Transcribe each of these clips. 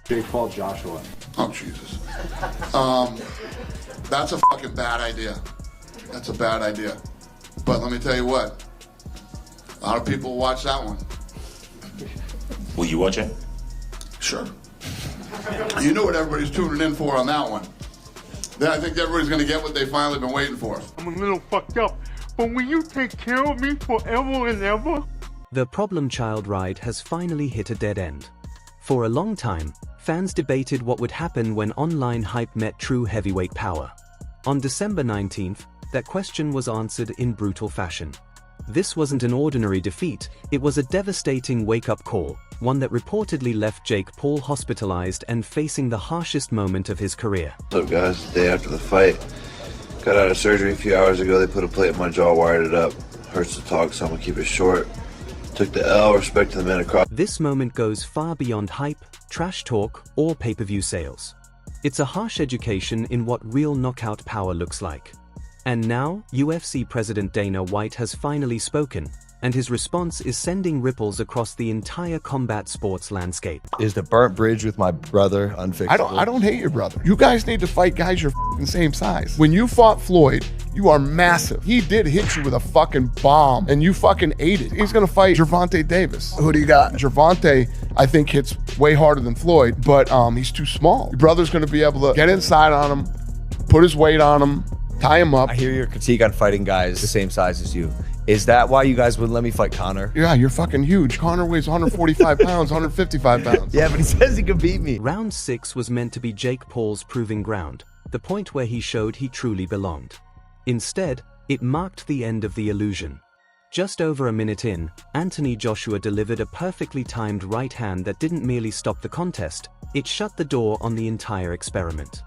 Jake Paul Joshua. Oh, Jesus. That's a fucking bad idea. That's a bad idea. But let me tell you what. A lot of people watch that one. Will you watch it? Sure. You know what everybody's tuning in for on that one. Then I think everybody's going to get what they've finally been waiting for. I'm a little fucked up, but will you take care of me forever and ever? The problem child ride has finally hit a dead end. For a long time, fans debated what would happen when online hype met true heavyweight power. On December 19th, that question was answered in brutal fashion. This wasn't an ordinary defeat, it was a devastating wake-up call, one that reportedly left Jake Paul hospitalized and facing the harshest moment of his career. What's up, guys? The day after the fight. Got out of surgery a few hours ago. They put a plate in my jaw, wired it up. Hurts to talk, so I'm gonna keep it short. Took the L, respect to the men across. This moment goes far beyond hype, trash talk, or pay-per-view sales. It's a harsh education in what real knockout power looks like. And now, UFC President Dana White has finally spoken, and his response is sending ripples across the entire combat sports landscape. Is the burnt bridge with my brother unfixable? I don't hate your brother. You guys need to fight guys your fucking same size. When you fought Floyd, you are massive. He did hit you with a fucking bomb, and you fucking ate it. He's gonna fight Gervonta Davis. Who do you got? Gervonta, I think, hits way harder than Floyd, but he's too small. Your brother's gonna be able to get inside on him, put his weight on him, tie him up. I hear your critique on fighting guys the same size as you. Is that why you guys wouldn't let me fight Conor? Yeah, you're fucking huge. Conor weighs 145 pounds, 155 pounds. Yeah, but he says he can beat me. Round 6 was meant to be Jake Paul's proving ground, the point where he showed he truly belonged. Instead, it marked the end of the illusion. Just over a minute in, Anthony Joshua delivered a perfectly timed right hand that didn't merely stop the contest, it shut the door on the entire experiment.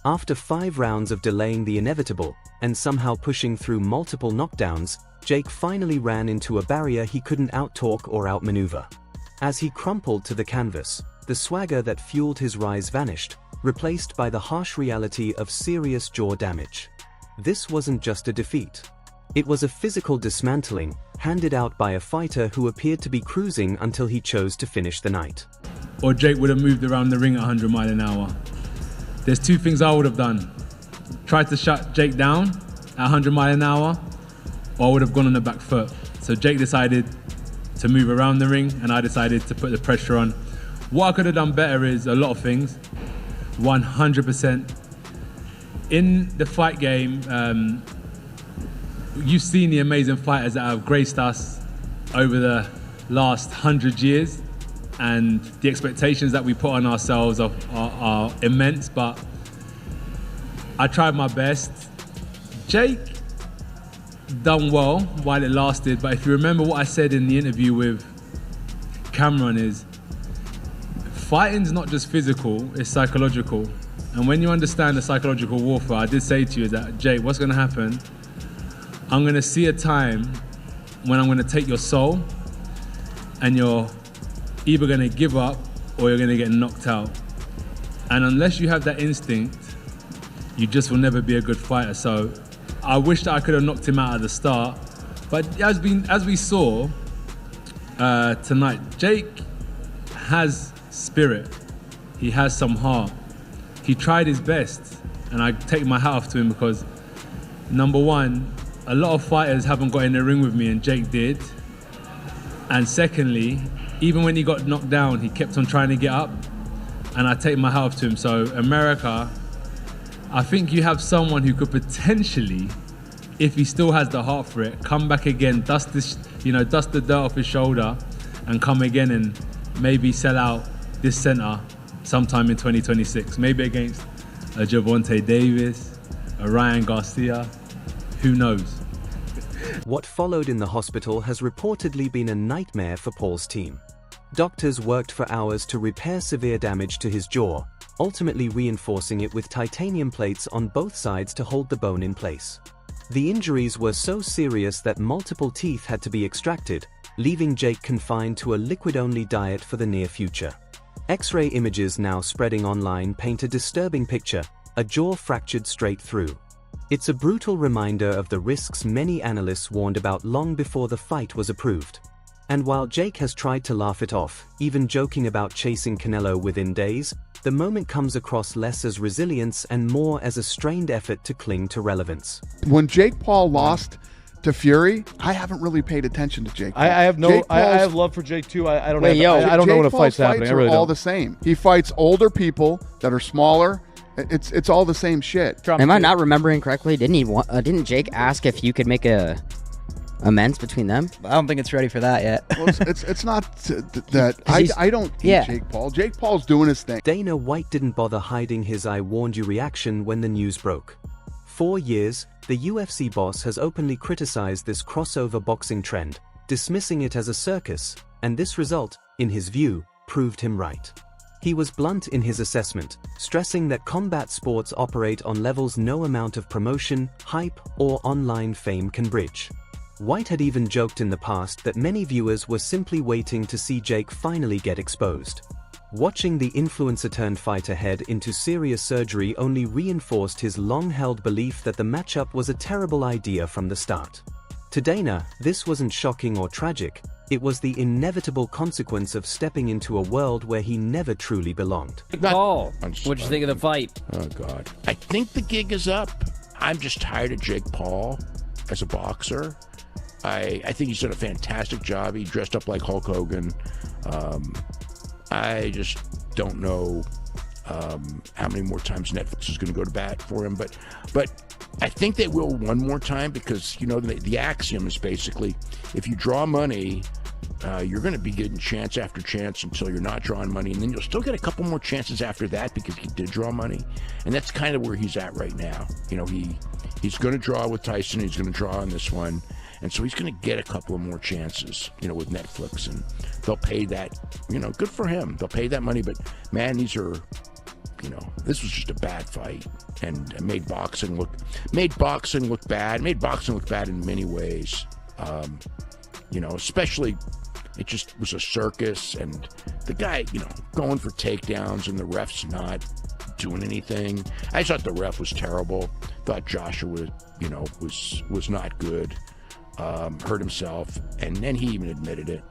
After 5 rounds of delaying the inevitable, and somehow pushing through multiple knockdowns, Jake finally ran into a barrier he couldn't outtalk or outmaneuver. As he crumpled to the canvas, the swagger that fueled his rise vanished, replaced by the harsh reality of serious jaw damage. This wasn't just a defeat. It was a physical dismantling, handed out by a fighter who appeared to be cruising until he chose to finish the night. Or Jake would have moved around the ring at 100 miles an hour. There's 2 things I would have done. Tried to shut Jake down at 100 miles an hour, or I would have gone on the back foot. So Jake decided to move around the ring, and I decided to put the pressure on. What I could have done better is a lot of things, 100%. In the fight game, you've seen the amazing fighters that have graced us over the last 100 years, and the expectations that we put on ourselves are immense, but I tried my best. Jake done well while it lasted, but if you remember what I said in the interview with Cameron is, fighting's not just physical, it's psychological. And when you understand the psychological warfare, I did say to you that, Jake, what's gonna happen? I'm gonna see a time when I'm gonna take your soul and you're either gonna give up or you're gonna get knocked out. And unless you have that instinct, you just will never be a good fighter. So I wish that I could have knocked him out at the start. But as we saw tonight, Jake has spirit. He has some heart. He tried his best, and I take my hat off to him because, number one, a lot of fighters haven't got in the ring with me, and Jake did. And secondly, even when he got knocked down, he kept on trying to get up, and I take my hat off to him. So America, I think you have someone who could potentially, if he still has the heart for it, come back again, dust the dirt off his shoulder, and come again and maybe sell out this center sometime in 2026. Maybe against a Gervonta Davis, a Ryan Garcia, who knows? What followed in the hospital has reportedly been a nightmare for Paul's team. Doctors worked for hours to repair severe damage to his jaw, ultimately reinforcing it with titanium plates on both sides to hold the bone in place. The injuries were so serious that multiple teeth had to be extracted, leaving Jake confined to a liquid-only diet for the near future. X-ray images now spreading online paint a disturbing picture, a jaw fractured straight through. It's a brutal reminder of the risks many analysts warned about long before the fight was approved. And while Jake has tried to laugh it off, even joking about chasing Canelo within days, the moment comes across less as resilience and more as a strained effort to cling to relevance. When Jake Paul lost to Fury, I haven't really paid attention to Jake Paul. I have no. Jake I Paul's- have love for Jake too. I don't. Wait, have, yo. I don't know when a Jake fight's Paul's happening. I fights really are all don't. the same. He fights older people that are smaller. It's all the same shit. Am I not remembering correctly? Didn't Jake ask if you could make a amends between them? I don't think it's ready for that yet. Well, it's not that. I don't hate Yeah. Jake Paul. Jake Paul's doing his thing. Dana White didn't bother hiding his "I warned you" reaction when the news broke. 4 years, the UFC boss has openly criticized this crossover boxing trend, dismissing it as a circus, and this result, in his view, proved him right. He was blunt in his assessment, stressing that combat sports operate on levels no amount of promotion, hype, or online fame can bridge. White had even joked in the past that many viewers were simply waiting to see Jake finally get exposed. Watching the influencer-turned-fighter head into serious surgery only reinforced his long-held belief that the matchup was a terrible idea from the start. To Dana, this wasn't shocking or tragic, it was the inevitable consequence of stepping into a world where he never truly belonged. Paul, what'd you think of the fight? Oh, God. I think the gig is up. I'm just tired of Jake Paul as a boxer. I think he's done a fantastic job. He dressed up like Hulk Hogan. I just don't know how many more times Netflix is going to go to bat for him. But I think they will one more time because, you know, the axiom is basically if you draw money, you're going to be getting chance after chance until you're not drawing money. And then you'll still get a couple more chances after that because he did draw money. And that's kind of where he's at right now. You know, he's going to draw with Tyson. He's going to draw on this one. And so he's going to get a couple of more chances, you know, with Netflix. And they'll pay that, you know, good for him. They'll pay that money. But, man, these are, you know, this was just a bad fight. And made boxing look bad. Made boxing look bad in many ways. You know, especially it just was a circus. And the guy, you know, going for takedowns and the ref's not doing anything. I thought the ref was terrible. Thought Joshua, you know, was not good. Hurt himself, and then he even admitted it.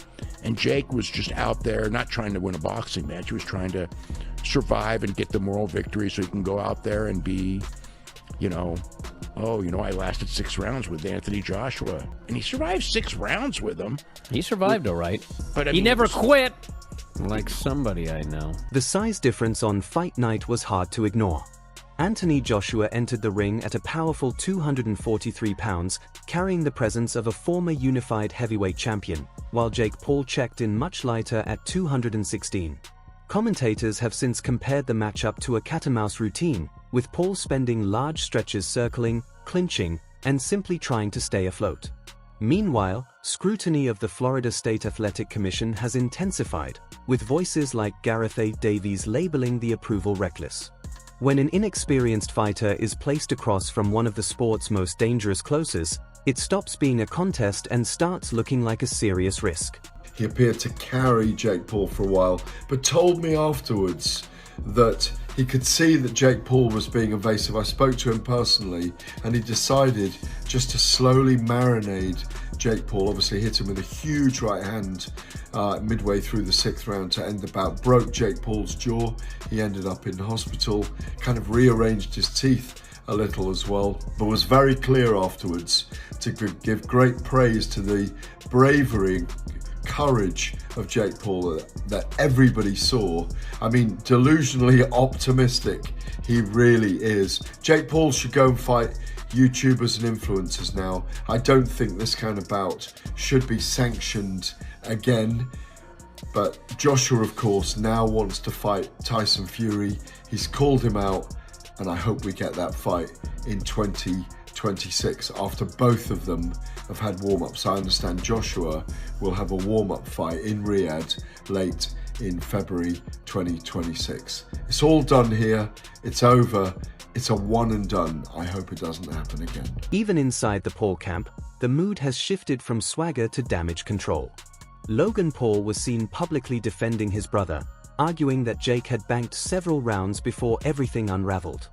And Jake was just out there not trying to win a boxing match. He was trying to survive and get the moral victory so he can go out there and be, you know, oh, you know, I lasted 6 rounds with Anthony Joshua. And he survived 6 rounds with him. He survived all right. But I he mean, never quit. Like somebody I know. The size difference on fight night was hard to ignore. Anthony Joshua entered the ring at a powerful 243 pounds, carrying the presence of a former unified heavyweight champion, while Jake Paul checked in much lighter at 216. Commentators have since compared the matchup to a cat-and-mouse routine, with Paul spending large stretches circling, clinching, and simply trying to stay afloat. Meanwhile, scrutiny of the Florida State Athletic Commission has intensified, with voices like Gareth A. Davies labeling the approval reckless. When an inexperienced fighter is placed across from one of the sport's most dangerous closes, it stops being a contest and starts looking like a serious risk. He appeared to carry Jake Paul for a while, but told me afterwards that he could see that Jake Paul was being evasive. I spoke to him personally, and he decided just to slowly marinade Jake Paul. Obviously hit him with a huge right hand midway through the 6th round to end the bout. Broke Jake Paul's jaw. He ended up in hospital, kind of rearranged his teeth a little as well, but was very clear afterwards to give great praise to the bravery and courage of Jake Paul that everybody saw. I mean, delusionally optimistic he really is. Jake Paul should go and fight YouTubers and influencers now. I don't think this kind of bout should be sanctioned again. But Joshua, of course, now wants to fight Tyson Fury. He's called him out, and I hope we get that fight in 2026 after both of them have had warm-ups. I understand Joshua will have a warm-up fight in Riyadh late in February 2026. It's all done here. It's over. It's a one and done. I hope it doesn't happen again. Even inside the Paul camp, the mood has shifted from swagger to damage control. Logan Paul was seen publicly defending his brother, arguing that Jake had banked several rounds before everything unraveled.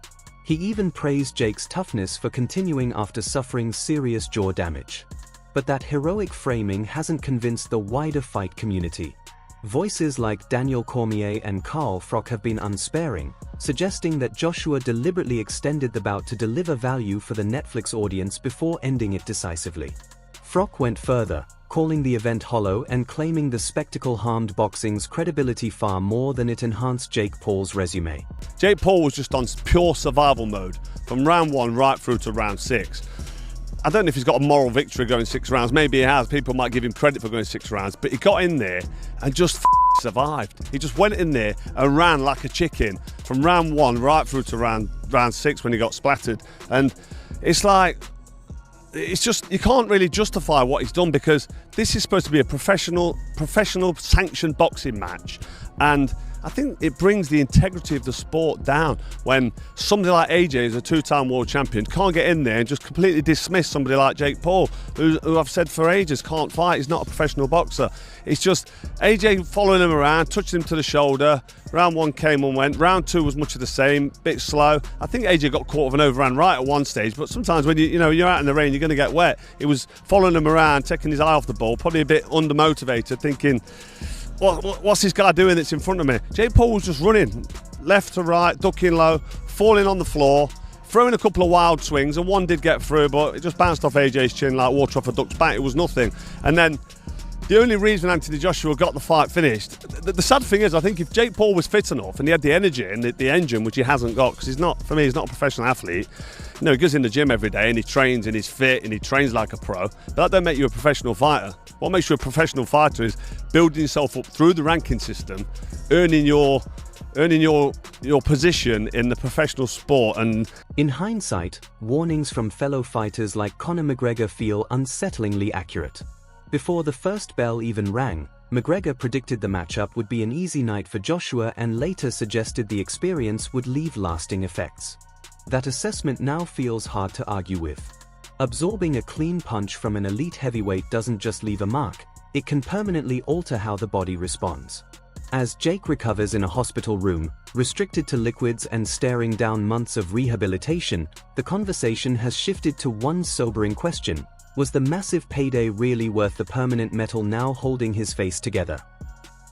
He even praised Jake's toughness for continuing after suffering serious jaw damage. But that heroic framing hasn't convinced the wider fight community. Voices like Daniel Cormier and Carl Froch have been unsparing, suggesting that Joshua deliberately extended the bout to deliver value for the Netflix audience before ending it decisively. Froch went further, calling the event hollow and claiming the spectacle harmed boxing's credibility far more than it enhanced Jake Paul's resume. Jake Paul was just on pure survival mode from round 1 right through to round 6. I don't know if he's got a moral victory going 6 rounds. Maybe he has. People might give him credit for going 6 rounds. But he got in there and just survived. He just went in there and ran like a chicken from round 1 right through to round 6 when he got splattered. And it's like, it's just, you can't really justify what he's done, because this is supposed to be a professional sanctioned boxing match. And I think it brings the integrity of the sport down when somebody like AJ, who's a 2-time world champion, can't get in there and just completely dismiss somebody like Jake Paul, who I've said for ages can't fight. He's not a professional boxer. It's just AJ following him around, touching him to the shoulder. Round 1 came and went. Round 2 was much of the same, bit slow. I think AJ got caught with an overhand right at one stage, but sometimes when you're out in the rain, you're going to get wet. It was following him around, taking his eye off the ball, probably a bit undermotivated, thinking, what's this guy doing that's in front of me? Jake Paul was just running left to right, ducking low, falling on the floor, throwing a couple of wild swings, and one did get through, but it just bounced off AJ's chin like water off a duck's back. It was nothing. And then the only reason Anthony Joshua got the fight finished, the sad thing is, I think if Jake Paul was fit enough and he had the energy and the engine, which he hasn't got, because he's not a professional athlete. He goes in the gym every day and he trains and he's fit and he trains like a pro, but that don't make you a professional fighter. What makes you a professional fighter is building yourself up through the ranking system, earning your position in the professional sport. And in hindsight, warnings from fellow fighters like Conor McGregor feel unsettlingly accurate. Before the first bell even rang, McGregor predicted the matchup would be an easy night for Joshua and later suggested the experience would leave lasting effects. That assessment now feels hard to argue with. Absorbing a clean punch from an elite heavyweight doesn't just leave a mark, it can permanently alter how the body responds. As Jake recovers in a hospital room, restricted to liquids and staring down months of rehabilitation, the conversation has shifted to one sobering question: was the massive payday really worth the permanent metal now holding his face together?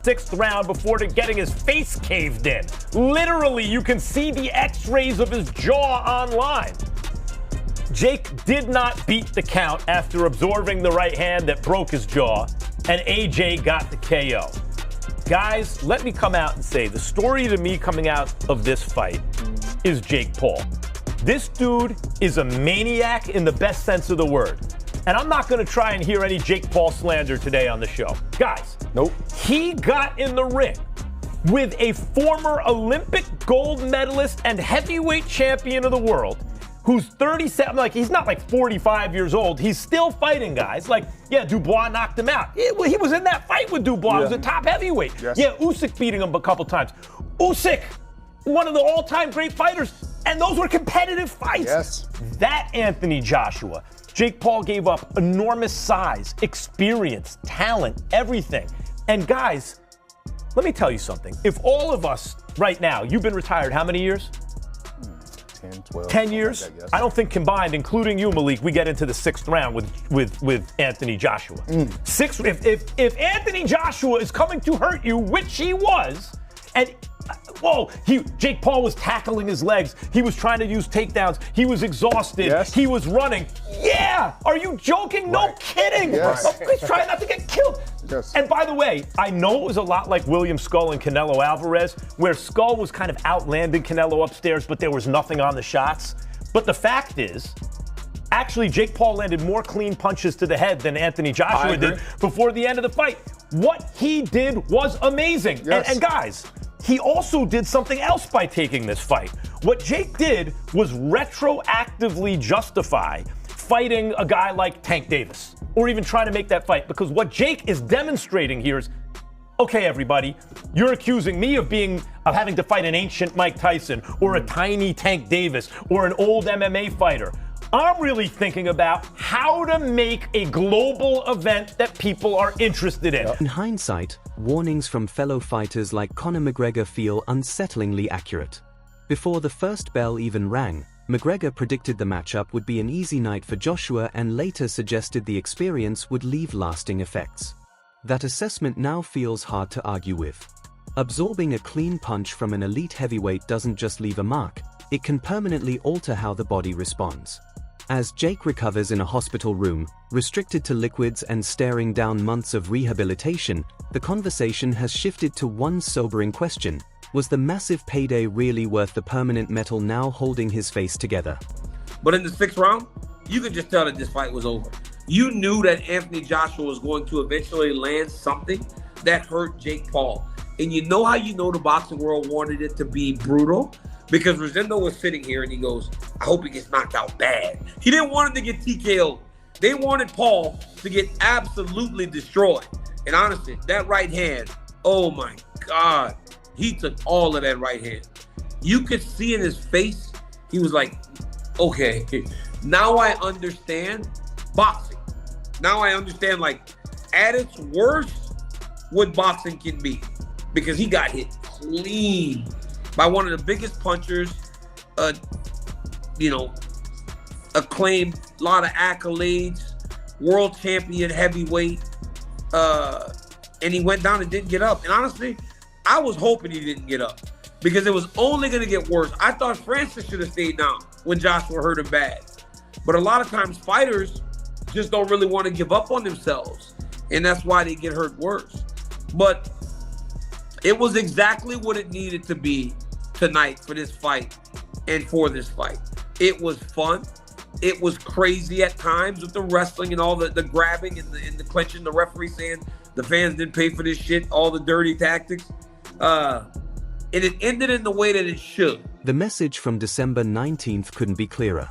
6th round before getting his face caved in. Literally, you can see the x-rays of his jaw online. Jake did not beat the count after absorbing the right hand that broke his jaw, and AJ got the KO. Guys, let me come out and say, the story to me coming out of this fight is Jake Paul. This dude is a maniac in the best sense of the word. And I'm not going to try and hear any Jake Paul slander today on the show. Guys, nope. He got in the ring with a former Olympic gold medalist and heavyweight champion of the world who's 37, he's not 45 years old. He's still fighting, guys. Dubois knocked him out. He was in that fight with Dubois. He was a top heavyweight. Yes. Yeah, Usyk beating him a couple times. Usyk, one of the all-time great fighters, and those were competitive fights. Yes. That Anthony Joshua. Jake Paul gave up enormous size, experience, talent, everything. And guys, let me tell you something. If all of us right now, you've been retired how many years? 10, 12. 10 years? Like that, yes. I don't think combined, including you, Malik, we get into the 6th round with Anthony Joshua. If Anthony Joshua is coming to hurt you, which he was, and Jake Paul was tackling his legs. He was trying to use takedowns. He was exhausted. Yes. He was running. Yeah! Are you joking? Right. No kidding! Yes. He's trying not to get killed. Yes. And by the way, I know it was a lot like William Skull and Canelo Alvarez, where Skull was kind of outlanding Canelo upstairs, but there was nothing on the shots. But the fact is, actually, Jake Paul landed more clean punches to the head than Anthony Joshua did before the end of the fight. What he did was amazing. Yes. And guys, he also did something else by taking this fight. What Jake did was retroactively justify fighting a guy like Tank Davis, or even trying to make that fight, because what Jake is demonstrating here is, okay, everybody, you're accusing me of having to fight an ancient Mike Tyson, or a tiny Tank Davis, or an old MMA fighter. I'm really thinking about how to make a global event that people are interested in. In hindsight, warnings from fellow fighters like Conor McGregor feel unsettlingly accurate. Before the first bell even rang, McGregor predicted the matchup would be an easy night for Joshua and later suggested the experience would leave lasting effects. That assessment now feels hard to argue with. Absorbing a clean punch from an elite heavyweight doesn't just leave a mark, it can permanently alter how the body responds. As Jake recovers in a hospital room, restricted to liquids and staring down months of rehabilitation, the conversation has shifted to one sobering question: was the massive payday really worth the permanent metal now holding his face together? But in the 6th round, you could just tell that this fight was over. You knew that Anthony Joshua was going to eventually land something that hurt Jake Paul. And you know how you know the boxing world wanted it to be brutal? Because Rosendo was sitting here and he goes, I hope he gets knocked out bad. He didn't want him to get TKO'd. They wanted Paul to get absolutely destroyed. And honestly, that right hand, oh my God, he took all of that right hand. You could see in his face, he was like, okay, now I understand boxing. Now I understand, like, at its worst, what boxing can be. Because he got hit clean by one of the biggest punchers, acclaimed, a lot of accolades, world champion heavyweight, and he went down and didn't get up. And honestly, I was hoping he didn't get up because it was only going to get worse. I thought Francis should have stayed down when Joshua hurt him bad. But a lot of times fighters just don't really want to give up on themselves, and that's why they get hurt worse. But it was exactly what it needed to be tonight for this fight and for this fight. It was fun. It was crazy at times with the wrestling and all the grabbing and the clinching, the referee saying the fans didn't pay for this shit, all the dirty tactics. And it ended in the way that it should. The message from December 19th couldn't be clearer.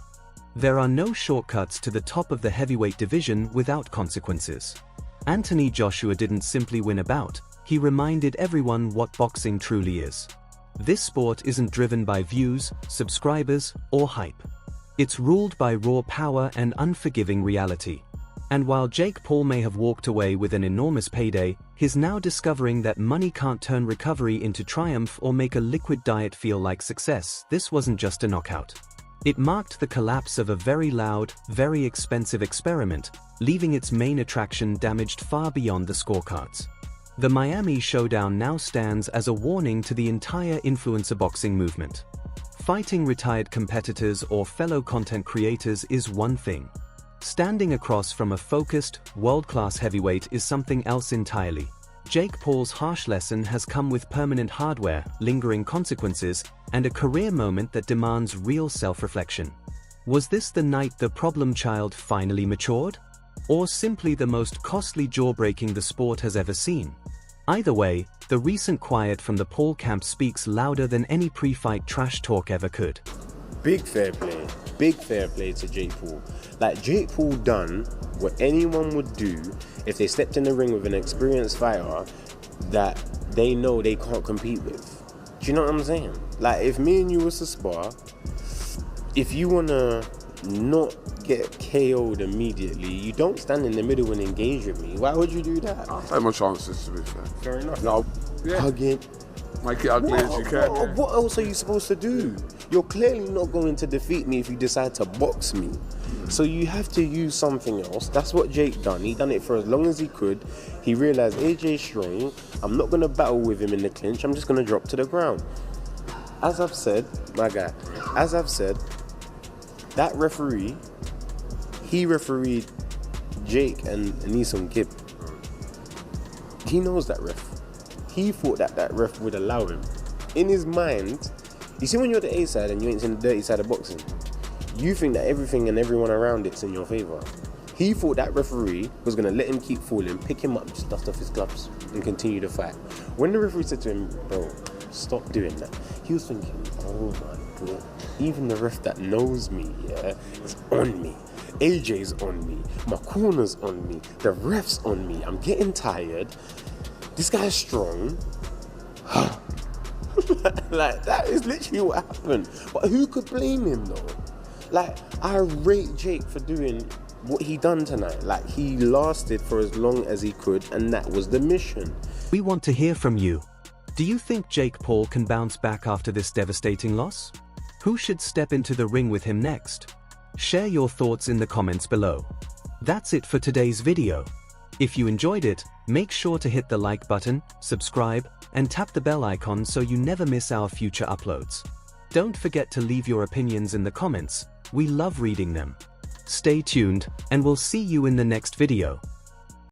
There are no shortcuts to the top of the heavyweight division without consequences. Anthony Joshua didn't simply win a bout, he reminded everyone what boxing truly is. This sport isn't driven by views, subscribers, or hype. It's ruled by raw power and unforgiving reality. And while Jake Paul may have walked away with an enormous payday, he's now discovering that money can't turn recovery into triumph or make a liquid diet feel like success. This wasn't just a knockout. It marked the collapse of a very loud, very expensive experiment, leaving its main attraction damaged far beyond the scorecards. The Miami Showdown now stands as a warning to the entire influencer boxing movement. Fighting retired competitors or fellow content creators is one thing. Standing across from a focused, world-class heavyweight is something else entirely. Jake Paul's harsh lesson has come with permanent hardware, lingering consequences, and a career moment that demands real self-reflection. Was this the night the problem child finally matured? Or simply the most costly jaw-breaking the sport has ever seen? Either way, the recent quiet from the Paul camp speaks louder than any pre-fight trash talk ever could. Big fair play to Jake Paul. Like, Jake Paul done what anyone would do if they stepped in the ring with an experienced fighter that they know they can't compete with. Do you know what I'm saying? Like, if me and you was to spar, if you wanna not get KO'd immediately, you don't stand in the middle and engage with me. Why would you do that? I'll take my chances, to be fair. Fair enough. No, Hugging. Make it ugly as you can. What else are you supposed to do? You're clearly not going to defeat me if you decide to box me. So you have to use something else. That's what Jake done. He done it for as long as he could. He realized AJ's strong. I'm not going to battle with him in the clinch. I'm just going to drop to the ground. As I've said, my guy, that referee, he refereed Jake and Neeson Gibb. He knows that ref. He thought that ref would allow him. In his mind, you see when you're the A side and you ain't in the dirty side of boxing, you think that everything and everyone around it's in your favor. He thought that referee was going to let him keep falling, pick him up, just dust off his gloves and continue the fight. When the referee said to him, bro, stop doing that, he was thinking, oh my God, even the ref that knows me, yeah, is on me. AJ's on me, my corner's on me, the ref's on me, I'm getting tired. This guy's strong. Like, that is literally what happened. But who could blame him though? Like, I rate Jake for doing what he done tonight. Like, he lasted for as long as he could, and that was the mission. We want to hear from you. Do you think Jake Paul can bounce back after this devastating loss? Who should step into the ring with him next? Share your thoughts in the comments below. That's it for today's video. If you enjoyed it, Make sure to hit the like button, subscribe, and tap the bell icon so you never miss our future uploads. Don't forget to leave your opinions in the comments, we love reading them. Stay tuned, and we'll see you in the next video.